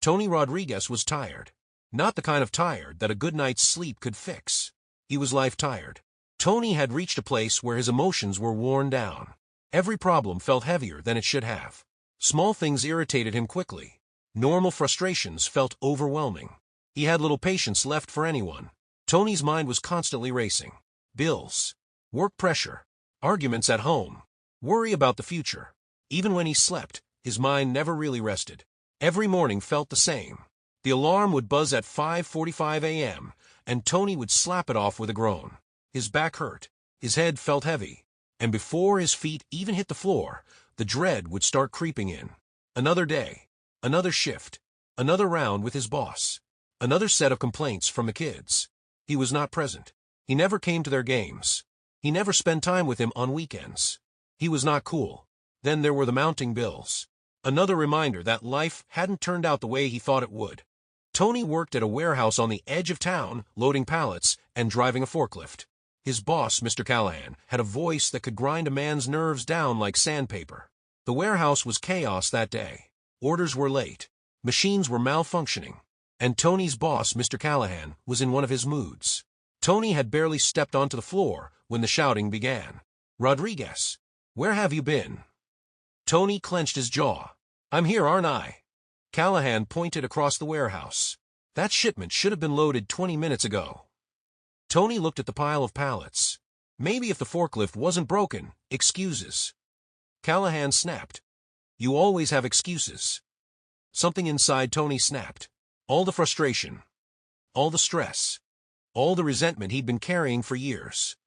Tony Rodriguez was tired. Not the kind of tired that a good night's sleep could fix. He was life-tired. Tony had reached a place where his emotions were worn down. Every problem felt heavier than it should have. Small things irritated him quickly. Normal frustrations felt overwhelming. He had little patience left for anyone. Tony's mind was constantly racing. Bills, work pressure, arguments at home, worry about the future. Even when he slept, his mind never really rested. Every morning felt the same. The alarm would buzz at 5:45 a.m., and Tony would slap it off with a groan. His back hurt, his head felt heavy, and before his feet even hit the floor, the dread would start creeping in. Another day, another shift, another round with his boss, another set of complaints from the kids. He was not present. He never came to their games. He never spent time with him on weekends. He was not cool. Then there were the mounting bills. Another reminder that life hadn't turned out the way he thought it would. Tony worked at a warehouse on the edge of town, loading pallets and driving a forklift. His boss, Mr. Callahan, had a voice that could grind a man's nerves down like sandpaper. The warehouse was chaos that day. Orders were late. Machines were malfunctioning. And Tony's boss, Mr. Callahan, was in one of his moods. Tony had barely stepped onto the floor when the shouting began. "Rodriguez, where have you been?" Tony clenched his jaw. "I'm here, aren't I?" Callahan pointed across the warehouse. "That shipment should have been loaded 20 minutes ago." Tony looked at the pile of pallets. "Maybe if the forklift wasn't broken, excuses." Callahan snapped. "You always have excuses." Something inside Tony snapped. All the frustration, all the stress, all the resentment he'd been carrying for years,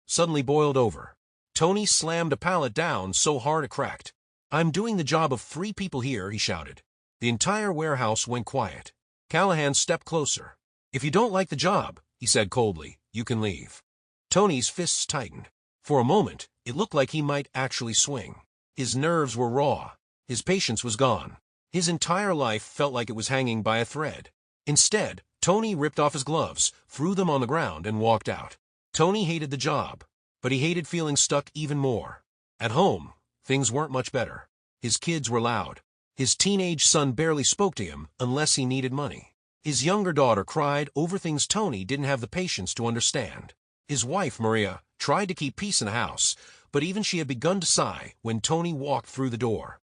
suddenly boiled over. Tony slammed a pallet down so hard it cracked. "I'm doing the job of 3 people here," he shouted. The entire warehouse went quiet. Callahan stepped closer. "If you don't like the job," he said coldly, "you can leave." Tony's fists tightened. For a moment, it looked like he might actually swing. His nerves were raw. His patience was gone. His entire life felt like it was hanging by a thread. Instead, Tony ripped off his gloves, threw them on the ground, and walked out. Tony hated the job, but he hated feeling stuck even more. At home, things weren't much better. His kids were loud. His teenage son barely spoke to him unless he needed money. His younger daughter cried over things Tony didn't have the patience to understand. His wife, Maria, tried to keep peace in the house, but even she had begun to sigh when Tony walked through the door.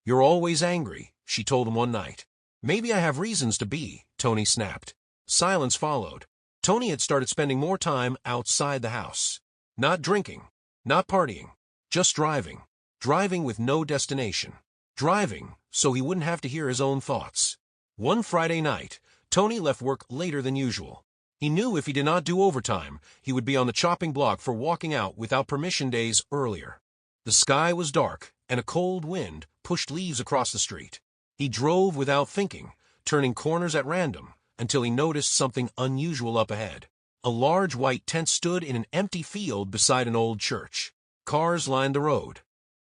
"You're always angry," she told him one night. "Maybe I have reasons to be," Tony snapped. Silence followed. Tony had started spending more time outside the house. Not drinking, not partying, just driving. Driving with no destination. Driving so he wouldn't have to hear his own thoughts. One Friday night, Tony left work later than usual. He knew if he did not do overtime, he would be on the chopping block for walking out without permission days earlier. The sky was dark, and a cold wind pushed leaves across the street. He drove without thinking, turning corners at random, until he noticed something unusual up ahead. A large white tent stood in an empty field beside an old church. Cars lined the road.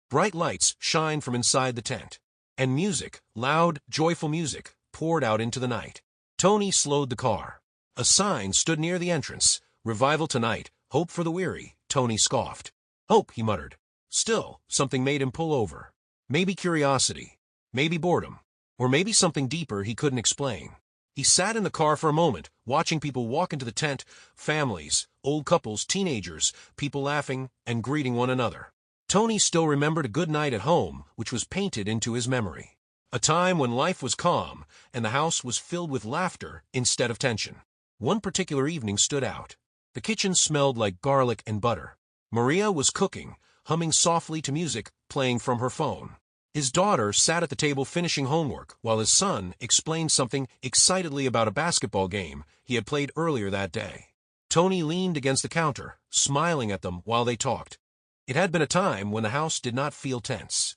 Bright lights shined from inside the tent. And music, loud, joyful music, poured out into the night. Tony slowed the car. A sign stood near the entrance. "Revival tonight, hope for the weary," Tony scoffed. "Hope," he muttered. Still, something made him pull over. Maybe curiosity, maybe boredom, or maybe something deeper he couldn't explain. He sat in the car for a moment, watching people walk into the tent, families, old couples, teenagers, people laughing and greeting one another. Tony still remembered a good night at home, which was painted into his memory. A time when life was calm, and the house was filled with laughter instead of tension. One particular evening stood out. The kitchen smelled like garlic and butter. Maria was cooking, humming softly to music playing from her phone. His daughter sat at the table finishing homework, while his son explained something excitedly about a basketball game he had played earlier that day. Tony leaned against the counter, smiling at them while they talked. It had been a time when the house did not feel tense,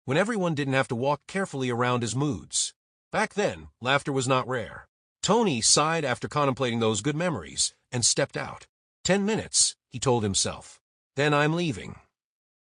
when everyone didn't have to walk carefully around his moods. Back then, laughter was not rare. Tony sighed after contemplating those good memories and stepped out. 10 minutes, he told himself. Then I'm leaving.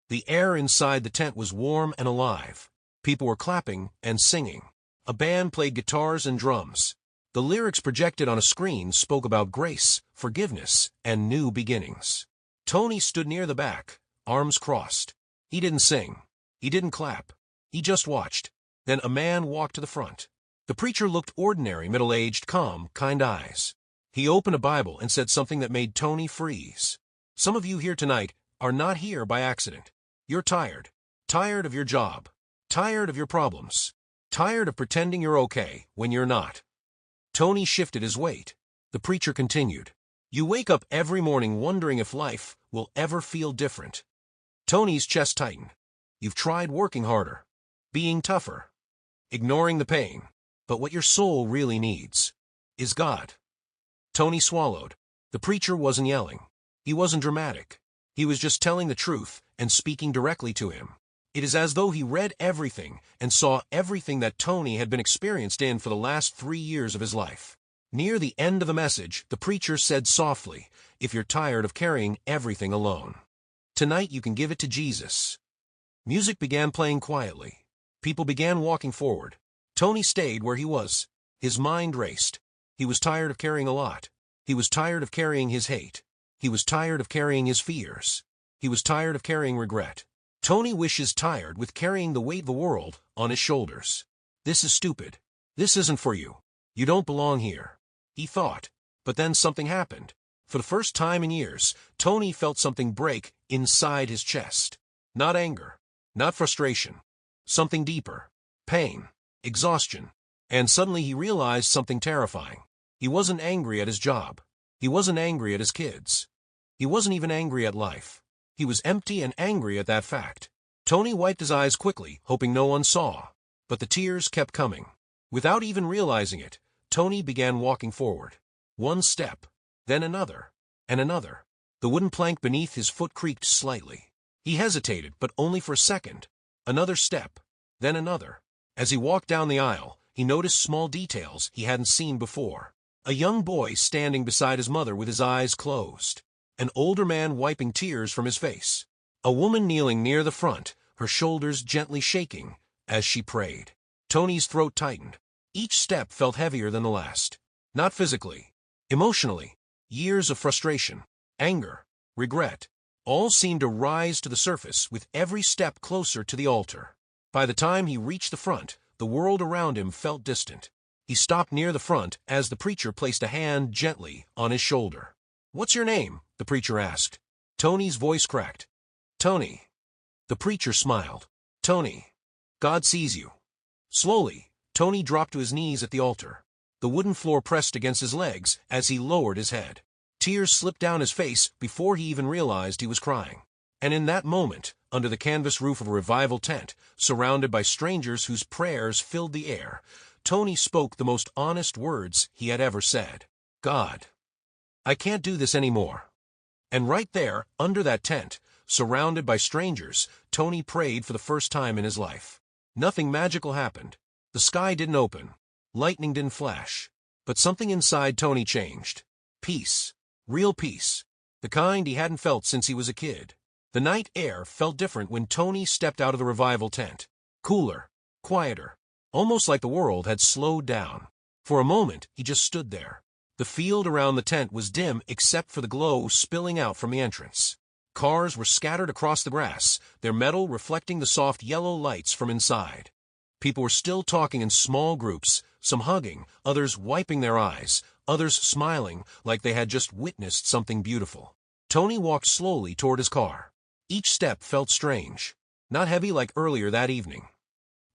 The air inside the tent was warm and alive. People were clapping and singing. A band played guitars and drums. The lyrics projected on a screen spoke about grace, forgiveness, and new beginnings. Tony stood near the back, arms crossed. He didn't sing. He didn't clap. He just watched. Then a man walked to the front. The preacher looked ordinary, middle-aged, calm, kind eyes. He opened a Bible and said something that made Tony freeze. Some of you here tonight are not here by accident. You're tired. Tired of your job. Tired of your problems. Tired of pretending you're okay when you're not. Tony shifted his weight. The preacher continued. You wake up every morning wondering if life will ever feel different. Tony's chest tightened. You've tried working harder, being tougher, ignoring the pain, but what your soul really needs is God. Tony swallowed. The preacher wasn't yelling. He wasn't dramatic. He was just telling the truth and speaking directly to him. It is as though he read everything and saw everything that Tony had been experienced in for the last 3 years of his life. Near the end of the message, the preacher said softly, if you're tired of carrying everything alone, tonight you can give it to Jesus. Music began playing quietly. People began walking forward. Tony stayed where he was. His mind raced. He was tired of carrying a lot. He was tired of carrying his hate. He was tired of carrying his fears. He was tired of carrying regret. Tony wishes tired with carrying the weight of the world on his shoulders. This is stupid. This isn't for you. You don't belong here, he thought. But then something happened. For the first time in years, Tony felt something break inside his chest. Not anger. Not frustration. Something deeper. Pain. Exhaustion. And suddenly he realized something terrifying. He wasn't angry at his job. He wasn't angry at his kids. He wasn't even angry at life. He was empty and angry at that fact. Tony wiped his eyes quickly, hoping no one saw. But the tears kept coming. Without even realizing it, Tony began walking forward. One step, then another, and another. The wooden plank beneath his foot creaked slightly. He hesitated, but only for a second. Another step, then another. As he walked down the aisle, he noticed small details he hadn't seen before. A young boy standing beside his mother with his eyes closed. An older man wiping tears from his face. A woman kneeling near the front, her shoulders gently shaking as she prayed. Tony's throat tightened. Each step felt heavier than the last. Not physically, emotionally. Years of frustration, anger, regret, all seemed to rise to the surface with every step closer to the altar. By the time he reached the front, the world around him felt distant. He stopped near the front as the preacher placed a hand gently on his shoulder. "What's your name?" the preacher asked. Tony's voice cracked. "Tony." The preacher smiled. "Tony, God sees you." Slowly, Tony dropped to his knees at the altar. The wooden floor pressed against his legs as he lowered his head. Tears slipped down his face before he even realized he was crying. And in that moment, under the canvas roof of a revival tent, surrounded by strangers whose prayers filled the air, Tony spoke the most honest words he had ever said. "God, I can't do this anymore." And right there, under that tent, surrounded by strangers, Tony prayed for the first time in his life. Nothing magical happened. The sky didn't open. Lightning didn't flash. But something inside Tony changed. Peace. Real peace. The kind he hadn't felt since he was a kid. The night air felt different when Tony stepped out of the revival tent. Cooler. Quieter. Almost like the world had slowed down. For a moment, he just stood there. The field around the tent was dim except for the glow spilling out from the entrance. Cars were scattered across the grass, their metal reflecting the soft yellow lights from inside. People were still talking in small groups, some hugging, others wiping their eyes, others smiling like they had just witnessed something beautiful. Tony walked slowly toward his car. Each step felt strange. Not heavy like earlier that evening,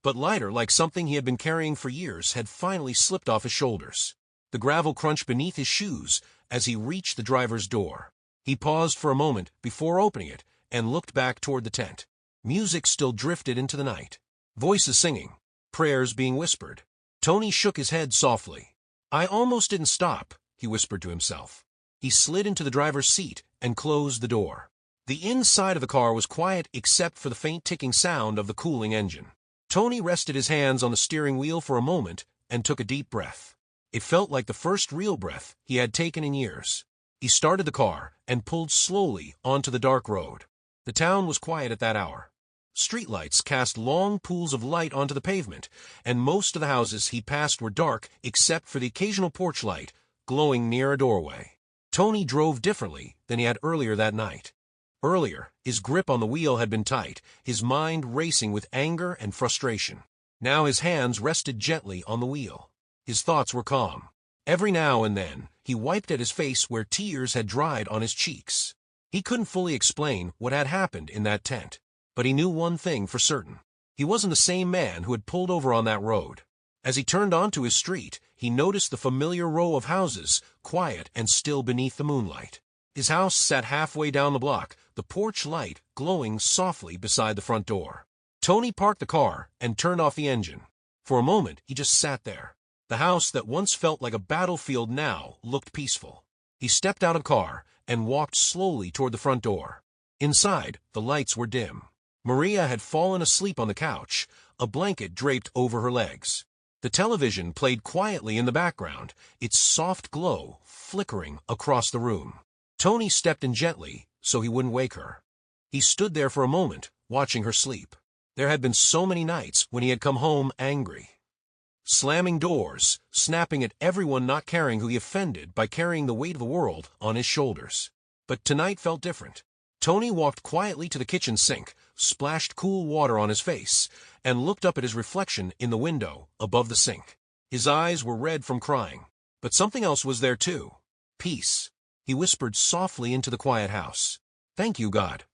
but lighter like something he had been carrying for years had finally slipped off his shoulders. The gravel crunched beneath his shoes as he reached the driver's door. He paused for a moment before opening it and looked back toward the tent. Music still drifted into the night. Voices singing. Prayers being whispered. Tony shook his head softly. "I almost didn't stop," he whispered to himself. He slid into the driver's seat and closed the door. The inside of the car was quiet except for the faint ticking sound of the cooling engine. Tony rested his hands on the steering wheel for a moment and took a deep breath. It felt like the first real breath he had taken in years. He started the car and pulled slowly onto the dark road. The town was quiet at that hour. Streetlights cast long pools of light onto the pavement, and most of the houses he passed were dark except for the occasional porch light glowing near a doorway. Tony drove differently than he had earlier that night. Earlier, his grip on the wheel had been tight, his mind racing with anger and frustration. Now his hands rested gently on the wheel. His thoughts were calm. Every now and then, he wiped at his face where tears had dried on his cheeks. He couldn't fully explain what had happened in that tent, but he knew one thing for certain. He wasn't the same man who had pulled over on that road. As he turned onto his street, he noticed the familiar row of houses, quiet and still beneath the moonlight. His house sat halfway down the block, the porch light glowing softly beside the front door. Tony parked the car and turned off the engine. For a moment, he just sat there. The house that once felt like a battlefield now looked peaceful. He stepped out of the car and walked slowly toward the front door. Inside, the lights were dim. Maria had fallen asleep on the couch, a blanket draped over her legs. The television played quietly in the background, its soft glow flickering across the room. Tony stepped in gently so he wouldn't wake her. He stood there for a moment, watching her sleep. There had been so many nights when he had come home angry, slamming doors, snapping at everyone not caring who he offended by carrying the weight of the world on his shoulders. But tonight felt different. Tony walked quietly to the kitchen sink, splashed cool water on his face, and looked up at his reflection in the window above the sink. His eyes were red from crying, but something else was there too. Peace. He whispered softly into the quiet house. "Thank you, God."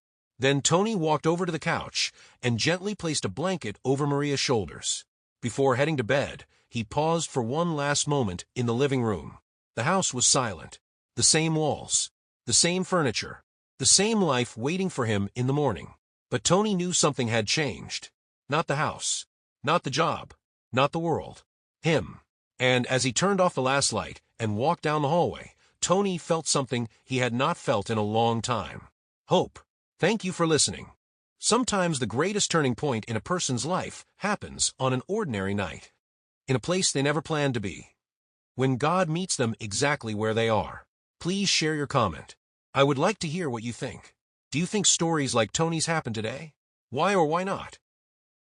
Then Tony walked over to the couch and gently placed a blanket over Maria's shoulders. Before heading to bed, he paused for one last moment in the living room. The house was silent. The same walls, the same furniture, the same life waiting for him in the morning. But Tony knew something had changed. Not the house, not the job, not the world. Him. And as he turned off the last light and walked down the hallway, Tony felt something he had not felt in a long time. Hope. Thank you for listening. Sometimes the greatest turning point in a person's life happens on an ordinary night, in a place they never planned to be, when God meets them exactly where they are. Please share your comment. I would like to hear what you think. Do you think stories like Tony's happen today? Why or why not?